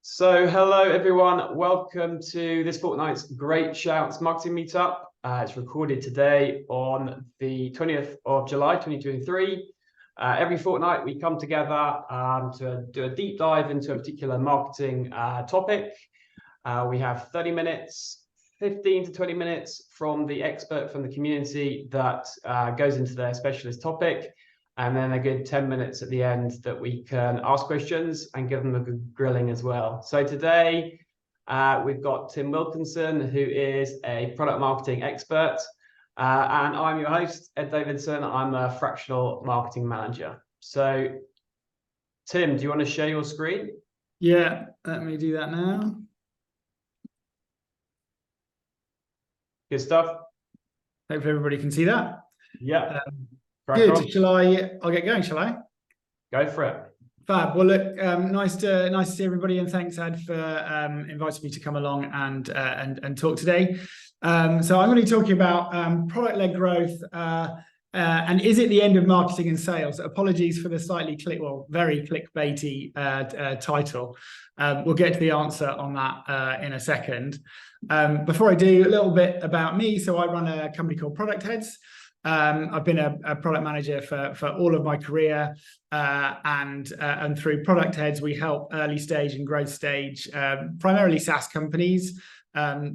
Hello everyone. Welcome to this fortnight's Great Shouts Marketing Meetup. It's recorded today on the 20th of July, 2023. Every fortnight we come together to do a deep dive into a particular marketing topic. We have 30 minutes, 15 to 20 minutes from the expert from the community that goes into their specialist topic. And then a good 10 minutes at the end that we can ask questions and give them a good grilling as well. So today we've got Tim Wilkinson, who is a product marketing expert. And I'm your host, Ed Davidson. I'm a fractional marketing manager. So Tim, do you want to share your screen? Yeah, let me do that now. Good stuff. Hopefully everybody can see that. Yeah. Good. I'll get going, shall I? Go for it. Fab. Well, look, nice to see everybody, and thanks, Ed, for inviting me to come along and talk today. So I'm going to be talking about product-led growth, and is it the end of marketing and sales? Apologies for the slightly very clickbaity title. We'll get to the answer on that in a second. Before I do, a little bit about me. So I run a company called Product Heads. I've been a product manager for all of my career, and through Product Heads, we help early stage and growth stage, primarily SaaS companies,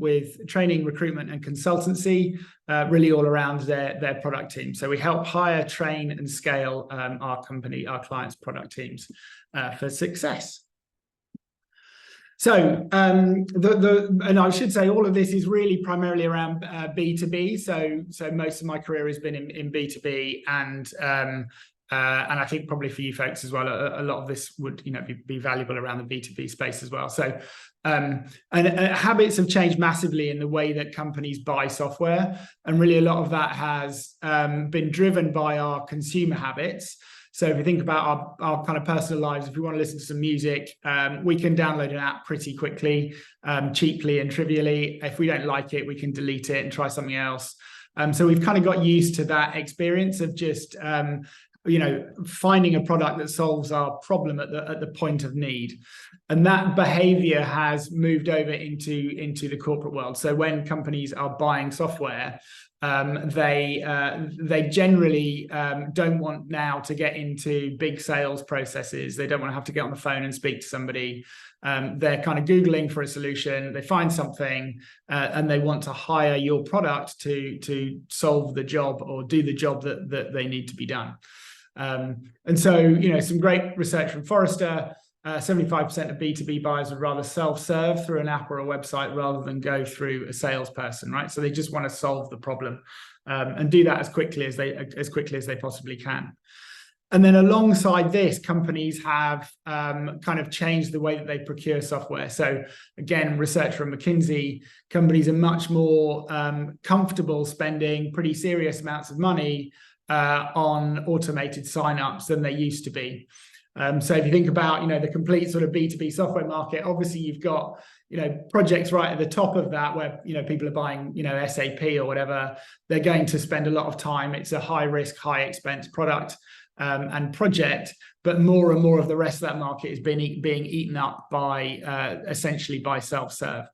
with training, recruitment, and consultancy, really all around their product team. So we help hire, train, and scale our clients' product teams for success. So, and I should say all of this is really primarily around B2B. So most of my career has been in B2B, and I think probably for you folks as well, a lot of this would be valuable around the B2B space as well. So, and habits have changed massively in the way that companies buy software, and really a lot of that has been driven by our consumer habits. So if you think about our kind of personal lives, if we want to listen to some music, we can download an app pretty quickly, cheaply and trivially. If we don't like it, we can delete it and try something else. So we've kind of got used to that experience of just, finding a product that solves our problem at the point of need. And that behavior has moved over into the corporate world. So when companies are buying software, they generally don't want now to get into big sales processes. They don't want to have to get on the phone and speak to somebody. They're kind of Googling for a solution. They find something and they want to hire your product to solve the job or do the job that they need to be done. And so, some great research from Forrester. 75% of B2B buyers would rather self-serve through an app or a website rather than go through a salesperson, right? So they just want to solve the problem and do that as quickly as they possibly can. And then alongside this, companies have kind of changed the way that they procure software. So again, research from McKinsey, companies are much more comfortable spending pretty serious amounts of money on automated signups than they used to be. So if you think about, the complete sort of B2B software market, obviously you've got, projects right at the top of that where, people are buying, SAP or whatever. They're going to spend a lot of time. It's a high risk, high expense product and project, but more and more of the rest of that market is being eaten up by essentially by self-serve.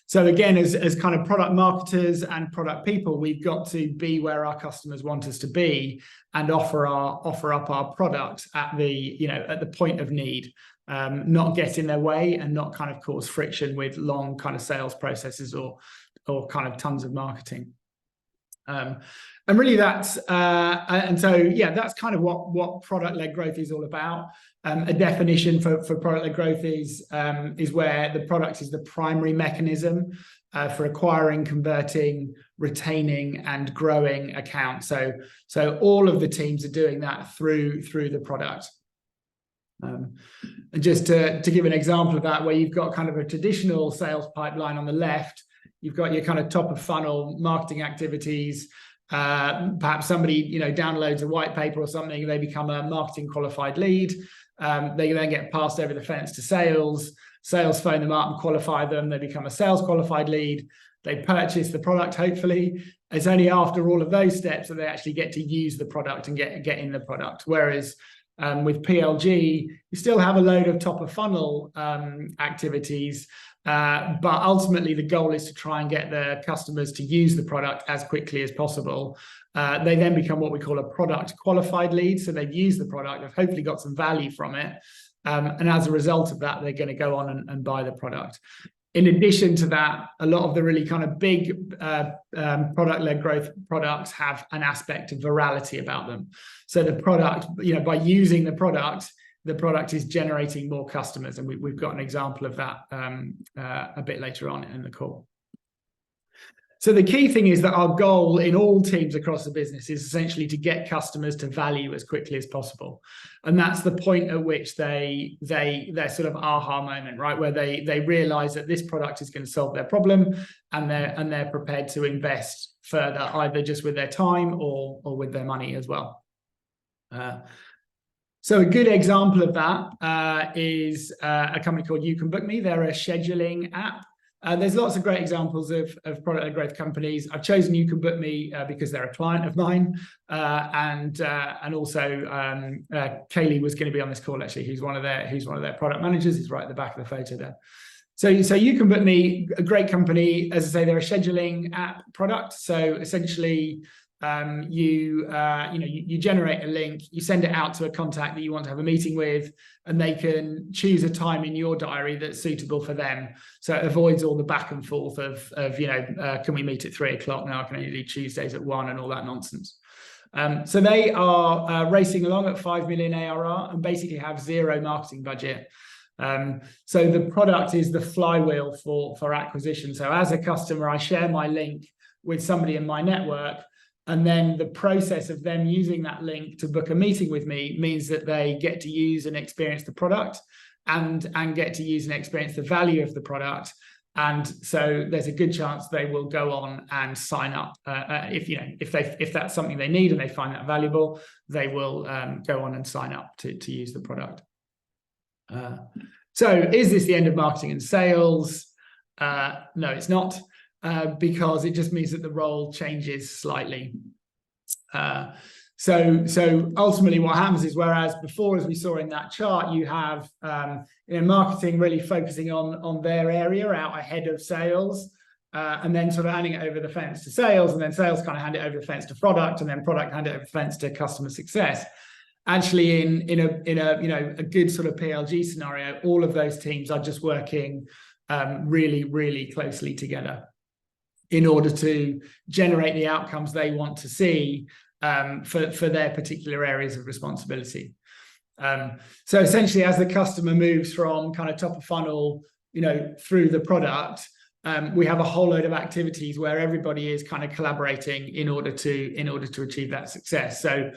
So again, as kind of product marketers and product people, we've got to be where our customers want us to be and offer up our product at the point of need, not get in their way and not kind of cause friction with long kind of sales processes or kind of tons of marketing. And really that's that's kind of what product-led growth is all about. A definition for product-led growth is where the product is the primary mechanism for acquiring, converting, retaining, and growing accounts. So all of the teams are doing that through the product. And just to give an example of that, where you've got kind of a traditional sales pipeline on the left, you've got your kind of top of funnel marketing activities. Perhaps somebody downloads a white paper or something, they become a marketing qualified lead. They then get passed over the fence to sales. Sales phone them up and qualify them. They become a sales qualified lead. They purchase the product, hopefully. It's only after all of those steps that they actually get to use the product and get in the product. Whereas With PLG, you still have a load of top of funnel activities, but ultimately the goal is to try and get the customers to use the product as quickly as possible. They then become what we call a product qualified lead. So they've used the product, they've hopefully got some value from it. And as a result of that, they're going to go on and buy the product. In addition to that, a lot of the really kind of big product-led growth products have an aspect of virality about them. So the product, by using the product is generating more customers. And we've got an example of that a bit later on in the call. So the key thing is that our goal in all teams across the business is essentially to get customers to value as quickly as possible. And that's the point at which their sort of aha moment, right? Where they realize that this product is going to solve their problem, and they're prepared to invest further, either just with their time or with their money as well. So a good example of that is a company called You Can Book Me. They're a scheduling app. There's lots of great examples of product-led growth companies. I've chosen You Can Book Me because they're a client of mine, and also Kaylee was going to be on this call actually. Who's one of their product managers. He's right at the back of the photo there. So You Can Book Me, a great company. As I say, they're a scheduling app product. So essentially, you generate a link, you send it out to a contact that you want to have a meeting with, and they can choose a time in your diary that's suitable for them. So it avoids all the back and forth of can we meet at 3 o'clock now? Can I only do Tuesdays at 1 and all that nonsense. So they are racing along at 5 million ARR and basically have zero marketing budget. So the product is the flywheel for acquisition. So as a customer, I share my link with somebody in my network, and then the process of them using that link to book a meeting with me means that they get to use and experience the product and get to use and experience the value of the product. And so there's a good chance they will go on and sign up. If that's something they need and they find that valuable, they will go on and sign up to use the product. So is this the end of marketing and sales? No, it's not. Because it just means that the role changes slightly. So ultimately what happens is, whereas before, as we saw in that chart, you have marketing really focusing on their area out ahead of sales, and then sort of handing it over the fence to sales, and then sales kind of hand it over the fence to product, and then product hand it over the fence to customer success. Actually, in a good sort of PLG scenario, all of those teams are just working really, really closely together in order to generate the outcomes they want to see for their particular areas of responsibility. So essentially, as the customer moves from kind of top of funnel, through the product, we have a whole load of activities where everybody is kind of collaborating in order to achieve that success. So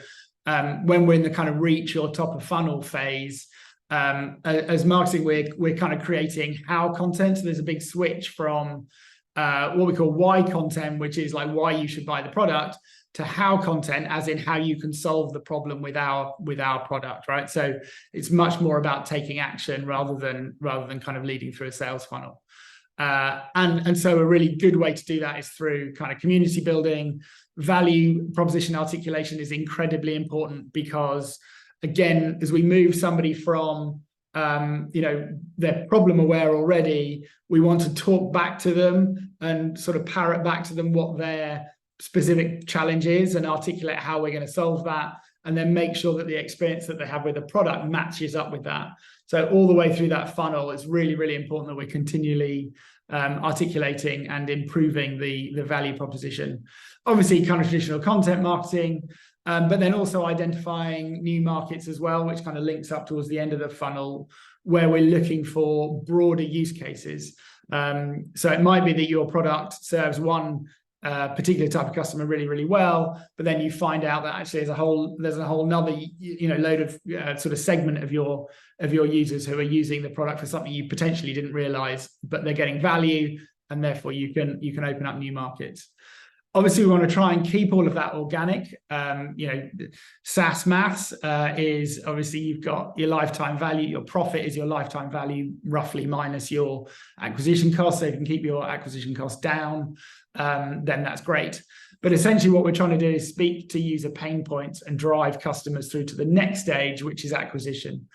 when we're in the kind of reach or top of funnel phase, as marketing, we're kind of creating how content. So there's a big switch from what we call why content, which is like why you should buy the product, to how content, as in how you can solve the problem with our product, right? So it's much more about taking action rather than kind of leading through a sales funnel. And so a really good way to do that is through kind of community building. Value proposition articulation is incredibly important because, again, as we move somebody from they're problem aware already, we want to talk back to them and sort of parrot back to them what their specific challenge is and articulate how we're going to solve that, and then make sure that the experience that they have with the product matches up with that. So all the way through that funnel, it's really, really important that we're continually articulating and improving the value proposition. Obviously, kind of traditional content marketing, but then also identifying new markets as well, which kind of links up towards the end of the funnel, where we're looking for broader use cases. So it might be that your product serves one particular type of customer really, really well, but then you find out that actually there's a whole nother load of sort of segment of your users who are using the product for something you potentially didn't realize, but they're getting value, and therefore you can open up new markets. Obviously, we want to try and keep all of that organic. SaaS maths is obviously you've got your lifetime value, your profit is your lifetime value roughly minus your acquisition costs. So if you can keep your acquisition costs down, then that's great. But essentially what we're trying to do is speak to user pain points and drive customers through to the next stage, which is acquisition.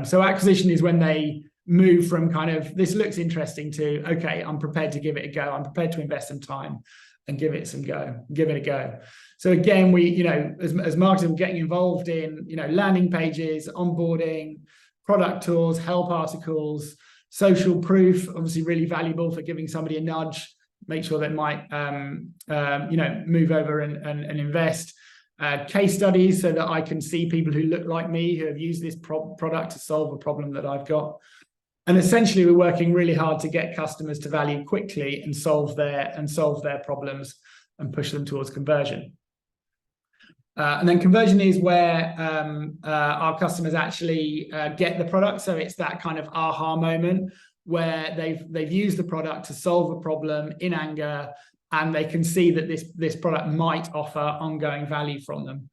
So acquisition is when they move from kind of, this looks interesting, to, okay, I'm prepared to give it a go. I'm prepared to invest some time and give it a go. So again, we, you know, as marketing, we're getting involved in, you know, landing pages, onboarding, product tours, help articles, social proof, obviously really valuable for giving somebody a nudge, make sure they might, you know, move over and invest. Case studies, so that I can see people who look like me who have used this product to solve a problem that I've got. And essentially, we're working really hard to get customers to value quickly and solve their problems and push them towards conversion. And then conversion is where our customers actually get the product. So it's that kind of aha moment where they've used the product to solve a problem in anger, and they can see that this product might offer ongoing value from them.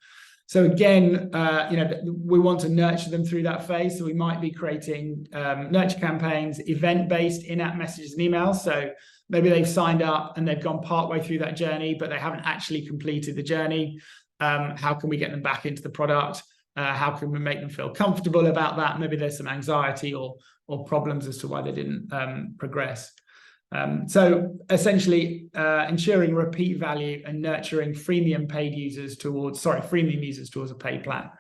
So again, you know, we want to nurture them through that phase. So we might be creating nurture campaigns, event-based in-app messages and emails. So maybe they've signed up and they've gone partway through that journey, but they haven't actually completed the journey. How can we get them back into the product? How can we make them feel comfortable about that? Maybe there's some anxiety or problems as to why they didn't progress. So essentially, ensuring repeat value and nurturing freemium users towards a paid plan.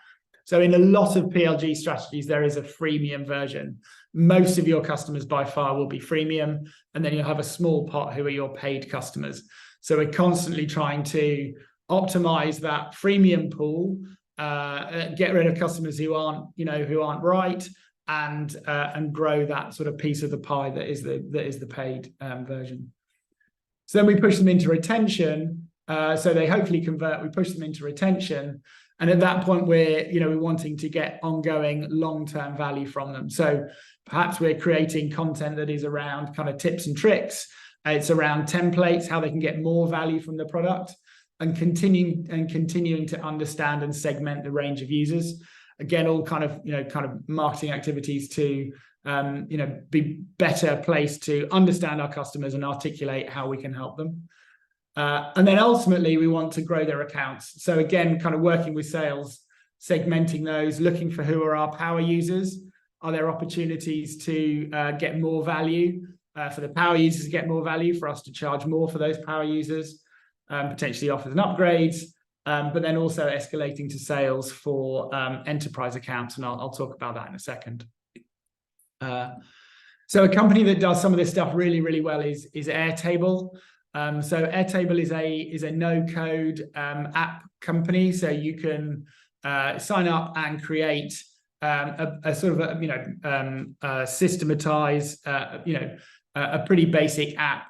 So in a lot of PLG strategies, there is a freemium version. Most of your customers by far will be freemium, and then you'll have a small pot who are your paid customers. So we're constantly trying to optimize that freemium pool, get rid of customers who aren't right, and grow that sort of piece of the pie that is the paid version. So then we push them into retention. So they hopefully convert. We push them into retention, and at that point we're wanting to get ongoing long-term value from them. So perhaps we're creating content that is around kind of tips and tricks. It's around templates, how they can get more value from the product, and continuing to understand and segment the range of users. Again, all kind of marketing activities to be better placed to understand our customers and articulate how we can help them. And then ultimately we want to grow their accounts. So again, kind of working with sales, segmenting those, looking for who are our power users. Are there opportunities to get more value for the power users to get more value, for us to charge more for those power users, potentially offers and upgrades, but then also escalating to sales for enterprise accounts, and I'll talk about that in a second. So a company that does some of this stuff really, really well is Airtable. So Airtable is a no-code app company, so you can sign up and create a sort of systematized a pretty basic app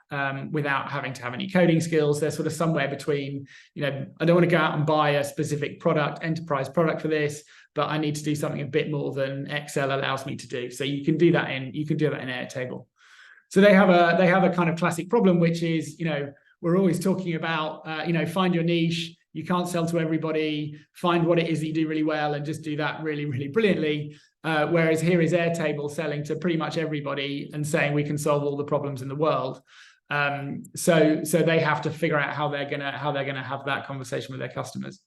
without having to have any coding skills. They're sort of somewhere between, I don't want to go out and buy a specific enterprise product for this, but I need to do something a bit more than Excel allows me to do. So you can do that in Airtable. So they have a kind of classic problem, which is, we're always talking about, find your niche. You can't sell to everybody. Find what it is that you do really well and just do that really, really brilliantly. Whereas here is Airtable selling to pretty much everybody and saying we can solve all the problems in the world. So they have to figure out how they're gonna have that conversation with their customers.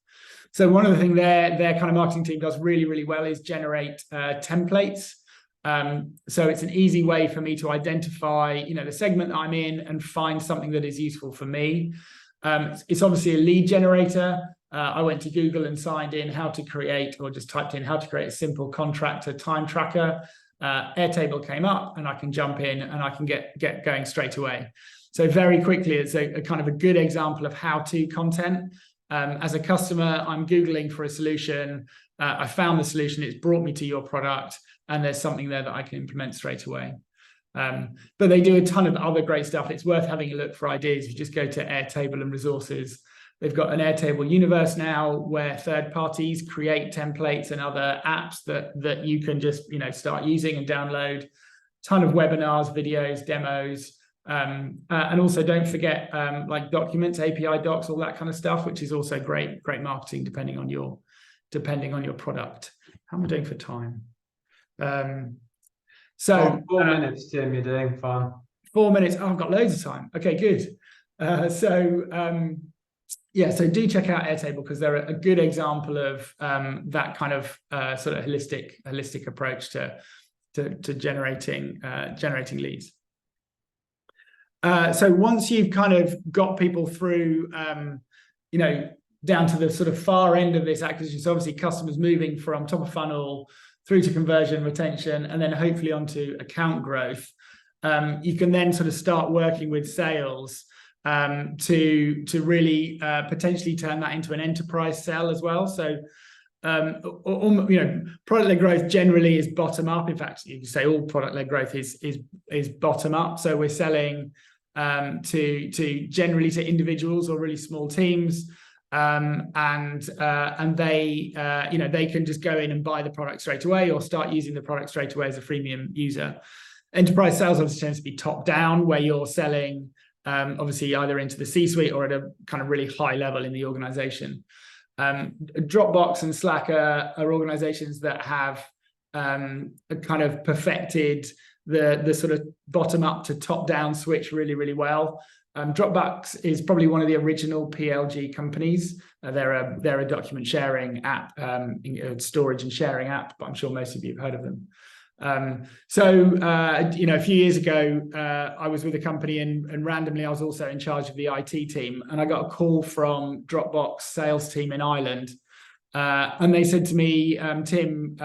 So one of the things their kind of marketing team does really, really well is generate templates. So it's an easy way for me to identify, the segment that I'm in and find something that is useful for me. It's obviously a lead generator. I went to Google and signed in just typed in how to create a simple contractor time tracker. Airtable came up, and I can jump in and I can get going straight away. So very quickly, it's a kind of a good example of how-to content. As a customer, I'm Googling for a solution. I found the solution. It's brought me to your product, and there's something there that I can implement straight away. But they do a ton of other great stuff. It's worth having a look for ideas. You just go to Airtable and resources. They've got an Airtable universe now where third parties create templates and other apps that you can just start using and download. A ton of webinars, videos, demos, and also don't forget like documents, API docs, all that kind of stuff, which is also great marketing depending on your product. How am I doing for time? So 4 minutes, Tim. You're doing fine. 4 minutes. Oh, I've got loads of time. Okay, good. yeah, so do check out Airtable, because they're a good example of that kind of sort of holistic approach to generating leads. So once you've kind of got people through, you know, down to the sort of far end of this acquisition, so obviously customers moving from top of funnel through to conversion, retention, and then hopefully onto account growth, you can then sort of start working with sales to really potentially turn that into an enterprise sell as well. So you know, product-led growth generally is bottom up. In fact, you can say all product-led growth is bottom up. So we're selling to generally to individuals or really small teams, and they you know, they can just go in and buy the product straight away or start using the product straight away as a freemium user. Enterprise sales obviously tends to be top down, where you're selling obviously either into the C-suite or at a kind of really high level in the organization. Dropbox and Slack are organizations that have kind of perfected the sort of bottom up to top down switch really well. Dropbox is probably one of the original PLG companies. They're a document sharing app, storage and sharing app, but I'm sure most of you have heard of them. So you know, a few years ago, I was with a company and randomly I was also in charge of the IT team, and I got a call from Dropbox sales team in Ireland, and they said to me, Tim,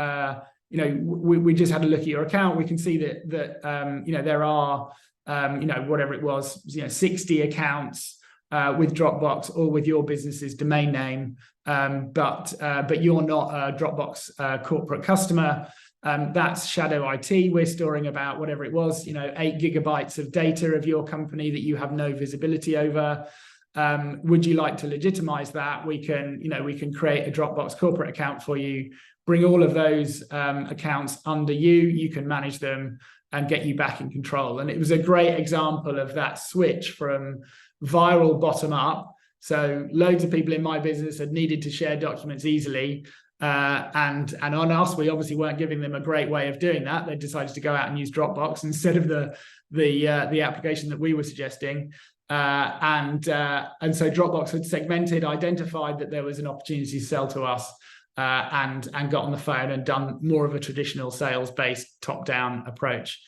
you know, we just had a look at your account. We can see that you know, there are you know, whatever it was, you know, 60 accounts with Dropbox or with your business's domain name, but you're not a Dropbox corporate customer. That's shadow IT. We're storing about whatever it was, you know, 8 gigabytes of data of your company that you have no visibility over. Would you like to legitimize that? We can create a Dropbox corporate account for you, bring all of those accounts under you. You can manage them and get you back in control. And it was a great example of that switch from viral bottom up. So loads of people in my business had needed to share documents easily. And on us, we obviously weren't giving them a great way of doing that. They decided to go out and use Dropbox instead of the application that we were suggesting. And so Dropbox had segmented, identified that there was an opportunity to sell to us, and got on the phone and done more of a traditional sales-based top-down approach.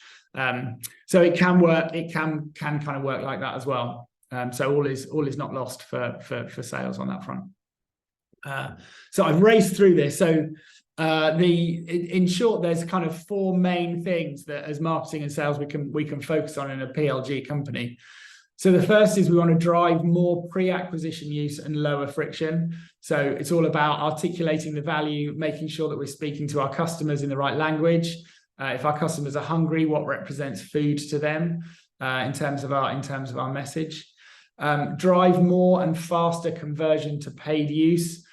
So it can work. It can kind of work like that as well. So all is not lost for sales on that front. So I've raced through this. So in short, there's kind of 4 main things that as marketing and sales we can focus on in a PLG company. So the first is we want to drive more pre-acquisition use and lower friction. So it's all about articulating the value, making sure that we're speaking to our customers in the right language. If our customers are hungry, what represents food to them in terms of our message. Drive more and faster conversion to paid use.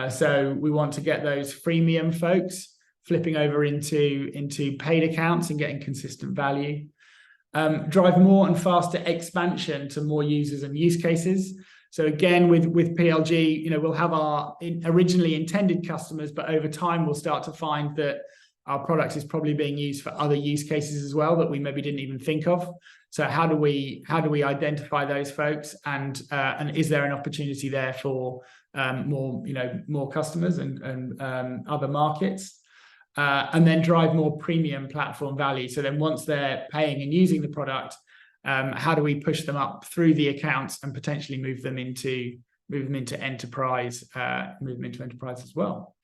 So we want to get those freemium folks flipping over into paid accounts and getting consistent value. Drive more and faster expansion to more users and use cases. So again, with PLG, you know, we'll have our originally intended customers, but over time we'll start to find that our product is probably being used for other use cases as well that we maybe didn't even think of. So how do we identify those folks, and is there an opportunity there for more customers and other markets? And then drive more premium platform value. So then once they're paying and using the product, how do we push them up through the accounts and potentially move them into enterprise, as well?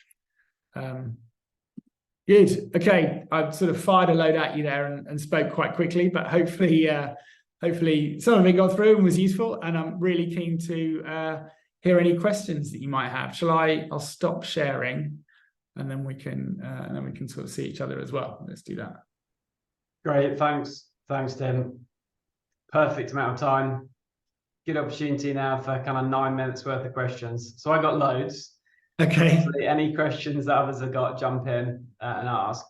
Good. Okay, I've sort of fired a load at you there and spoke quite quickly, but hopefully some of it got through and was useful. And I'm really keen to hear any questions that you might have. I'll stop sharing. And then we can sort of see each other as well. Let's do that. Great, thanks, Tim. Perfect amount of time. Good opportunity now for kind of 9 minutes worth of questions. So I got loads. Okay. So any questions that others have got, jump in and ask.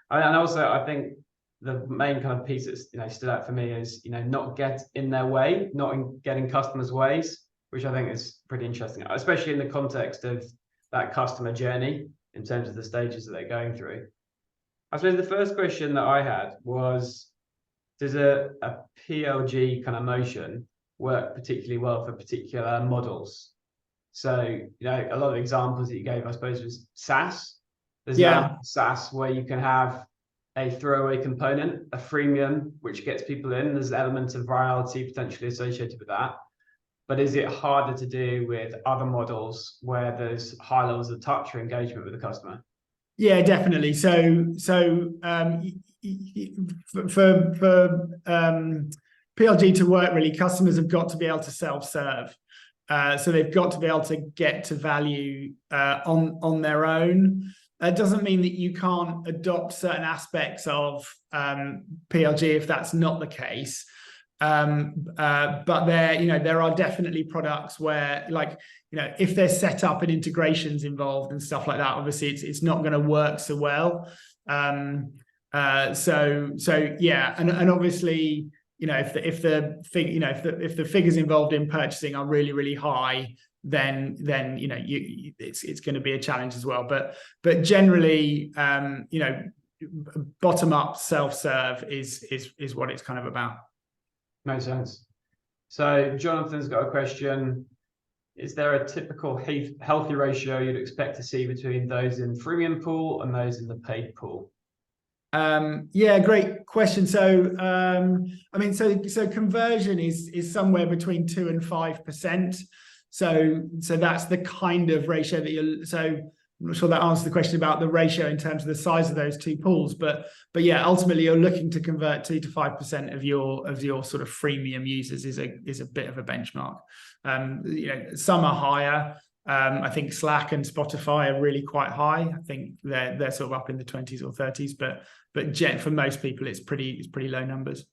And also, I think the main kind of piece that stood out for me is not get in their way, not in getting customers' ways, which I think is pretty interesting, especially in the context of that customer journey, in terms of the stages that they're going through. I suppose the first question that I had was, does a PLG kind of motion work particularly well for particular models. So, a lot of examples that you gave, I suppose, was SaaS. There's an element of SaaS where you can have a throwaway component, a freemium, which gets people in. There's an element of virality potentially associated with that. But is it harder to do with other models where there's high levels of touch or engagement with the customer? Yeah, definitely. So for PLG to work, really, customers have got to be able to self-serve. So they've got to be able to get to value on their own. That doesn't mean that you can't adopt certain aspects of PLG if that's not the case. But there are definitely products where, like, if there's setup and integrations involved and stuff like that, obviously it's not going to work so well. So yeah, and obviously, if the figures involved in purchasing are really, really high, then it's going to be a challenge as well. But generally, bottom up self-serve is what it's kind of about. Makes sense. So Jonathan's got a question. Is there a typical healthy ratio you'd expect to see between those in freemium pool and those in the paid pool? Yeah, great question. So so conversion is somewhere between 2 and 5%. So that's the kind of ratio that I'm not sure that answers the question about the ratio in terms of the size of those two pools, but yeah, ultimately you're looking to convert 2 to 5% of your sort of freemium users is a bit of a benchmark. Some are higher. I think Slack and Spotify are really quite high. I think they're sort of up in the 20s or 30s, but for most people it's pretty low numbers.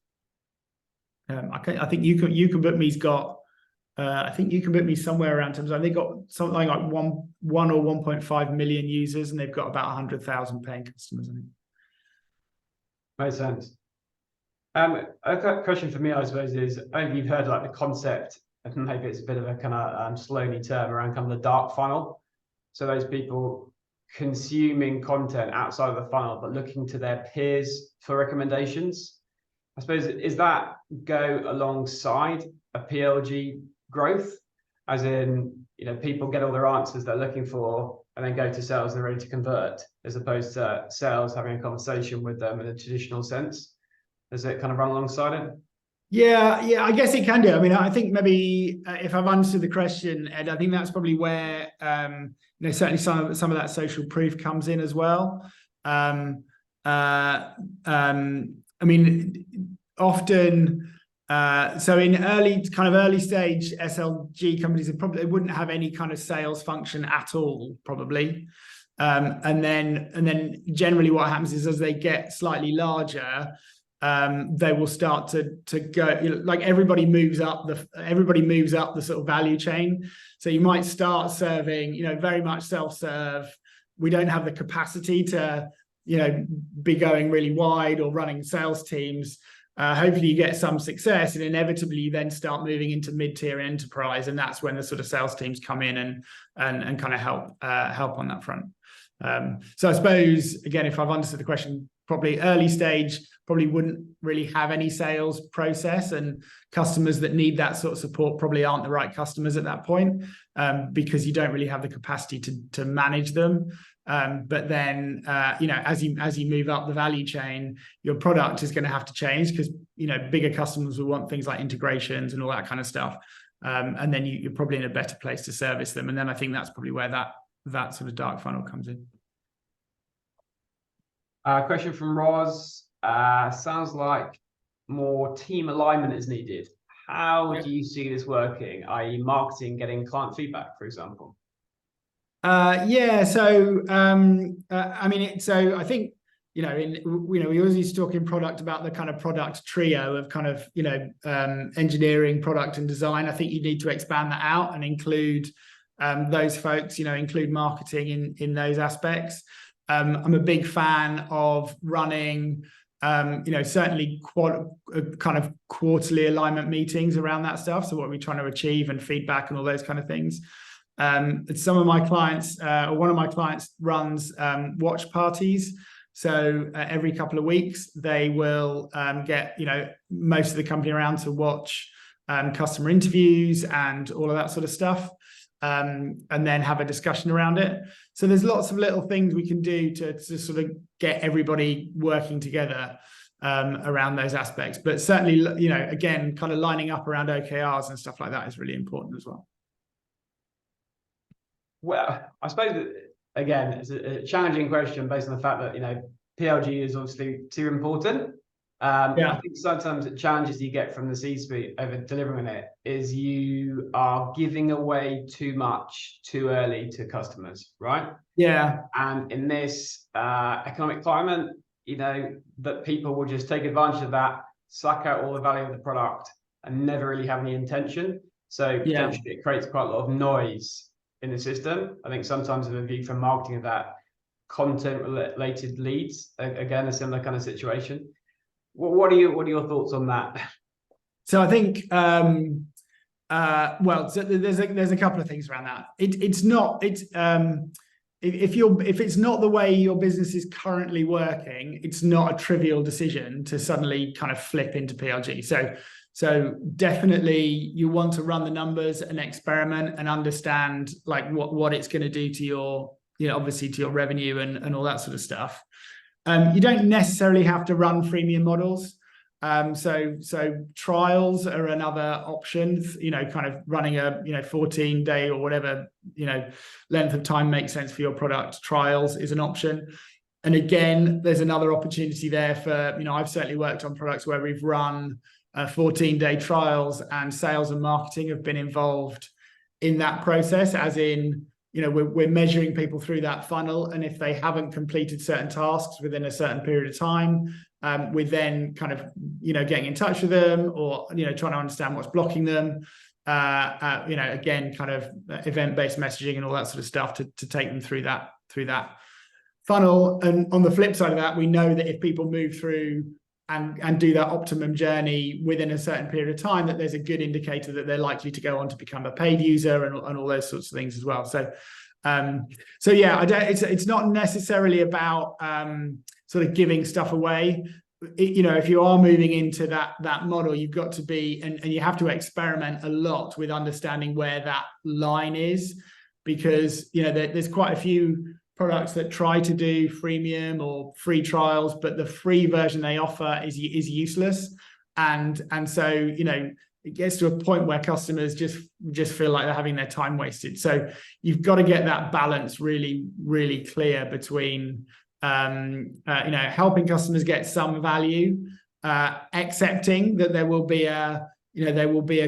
I think You Can Book Me's got. I think You Can Book Me somewhere around terms. They've got something like 1 or 1.5 million users, and they've got about 100,000 paying customers. I think. Makes sense. A question for me, I suppose, is maybe you've heard like the concept, and maybe it's a bit of a kind of slowly term around kind of the dark funnel. So those people consuming content outside of the funnel, but looking to their peers for recommendations. I suppose, is that go alongside a PLG growth, as in, people get all their answers they're looking for and then go to sales and they're ready to convert, as opposed to sales having a conversation with them in a traditional sense? Does it kind of run alongside it? Yeah, I guess it can do. I mean, I think maybe if I've understood the question, Ed, I think that's probably where certainly some of that social proof comes in as well. I mean, often. So in early stage SLG companies, they wouldn't have any kind of sales function at all, probably. And then generally what happens is, as they get slightly larger, they will start to go, like, everybody moves up the sort of value chain. So you might start serving, very much self-serve. We don't have the capacity to, be going really wide or running sales teams. Hopefully you get some success, and inevitably you then start moving into mid-tier enterprise, and that's when the sort of sales teams come in and kind of help on that front. So I suppose, again, if I've understood the question, probably early stage probably wouldn't really have any sales process, and customers that need that sort of support probably aren't the right customers at that point, because you don't really have the capacity to manage them. But then, as you move up the value chain, your product is going to have to change, because, bigger customers will want things like integrations and all that kind of stuff. And then you're probably in a better place to service them. And then I think that's probably where that sort of dark funnel comes in. Question from Roz. Sounds like more team alignment is needed. How do you see this working, i.e. marketing getting client feedback, for example? So I mean, so I think, we always used to talk in product about the kind of product trio of kind of, engineering, product and design. I think you need to expand that out and include those folks, include marketing in those aspects. I'm a big fan of running, certainly kind of quarterly alignment meetings around that stuff. So what are we trying to achieve, and feedback and all those kind of things. Some of my clients, or one of my clients, runs watch parties. So every couple of weeks they will get most of the company around to watch customer interviews and all of that sort of stuff, and then have a discussion around it. So there's lots of little things we can do to sort of get everybody working together around those aspects. But certainly, you know, again, kind of lining up around OKRs and stuff like that is really important as well. Well, I suppose that, again, it's a challenging question based on the fact that, you know, PLG is obviously too important. I think sometimes the challenges you get from the C-suite over delivering it is you are giving away too much too early to customers, right? Yeah. And in this economic climate, you know, that people will just take advantage of that, suck out all the value of the product and never really have any intention. So potentially it creates quite a lot of noise in the system. I think sometimes in a view from marketing of that content related leads, again, a similar kind of situation. What are your thoughts on that? So I think well, so there's a couple of things around that. If it's not the way your business is currently working, it's not a trivial decision to suddenly kind of flip into PLG. So definitely you want to run the numbers and experiment and understand like what it's going to do to your, you know, obviously to your revenue and all that sort of stuff. You don't necessarily have to run freemium models. So trials are another option, you know, kind of running a, you know, 14-day or whatever, you know, length of time makes sense for your product. Trials is an option. And again, there's another opportunity there for, you know, I've certainly worked on products where we've run 14-day trials and sales and marketing have been involved in that process, as in, you know, we're measuring people through that funnel. And if they haven't completed certain tasks within a certain period of time, we're then kind of, you know, getting in touch with them or, you know, trying to understand what's blocking them. You know, again, kind of event-based messaging and all that sort of stuff to take them through that funnel. And on the flip side of that, we know that if people move through and do that optimum journey within a certain period of time, that there's a good indicator that they're likely to go on to become a paid user and all those sorts of things as well. So yeah, it's not necessarily about sort of giving stuff away. You know, if you are moving into that model, you've got to be, and you have to experiment a lot with understanding where that line is, because, you know, there's quite a few products that try to do freemium or free trials, but the free version they offer is useless. And so, you know, it gets to a point where customers just feel like they're having their time wasted. So you've got to get that balance really, really clear between, you know, helping customers get some value, accepting that there will be a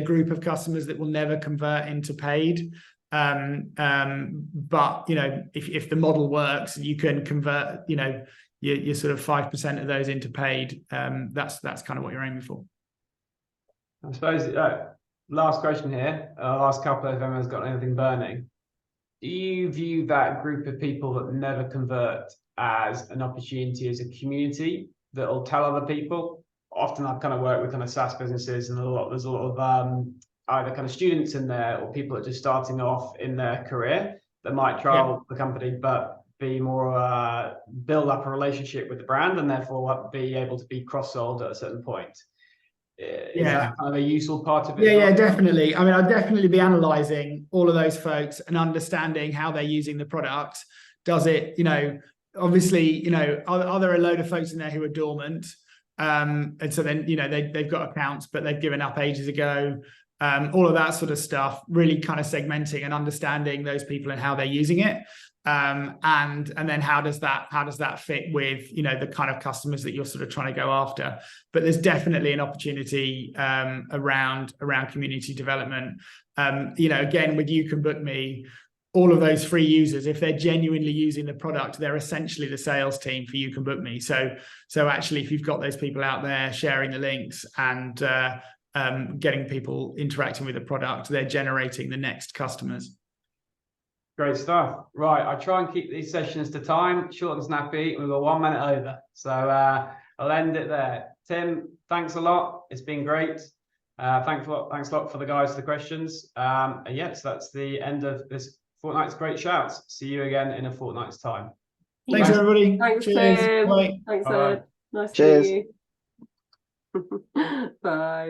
group of customers that will never convert into paid. But, you know, if the model works, you can convert, you know, your sort of 5% of those into paid. That's kind of what you're aiming for. I suppose last question here, last couple, if anyone's got anything burning. Do you view that group of people that never convert as an opportunity as a community that will tell other people? Often I've kind of worked with kind of SaaS businesses, and there's a lot of either kind of students in there or people that are just starting off in their career that might trial the company, but be more build up a relationship with the brand and therefore be able to be cross-sold at a certain point. Is that kind of a useful part of it? Yeah, definitely. I mean, I'd definitely be analysing all of those folks and understanding how they're using the product. Does it, you know, obviously, you know, are there a load of folks in there who are dormant? And so then, you know, they've got accounts, but they've given up ages ago. All of that sort of stuff, really kind of segmenting and understanding those people and how they're using it. And then how does that fit with, you know, the kind of customers that you're sort of trying to go after? But there's definitely an opportunity around community development. You know, again, with You Can Book Me, all of those free users, if they're genuinely using the product, they're essentially the sales team for You Can Book Me. So actually, if you've got those people out there sharing the links and getting people interacting with the product, they're generating the next customers. Great stuff. Right, I try and keep these sessions to time, short and snappy, and we've got 1 minute over. So I'll end it there. Tim, thanks a lot. It's been great. Thanks a lot for the guys for the questions. Yes, that's the end of this fortnight's Great Shouts. See you again in a fortnight's time. Thanks everybody. Thanks, Cheers. Tim. Bye. Thanks, Bye. Ed. Nice Cheers. to meet you. Bye.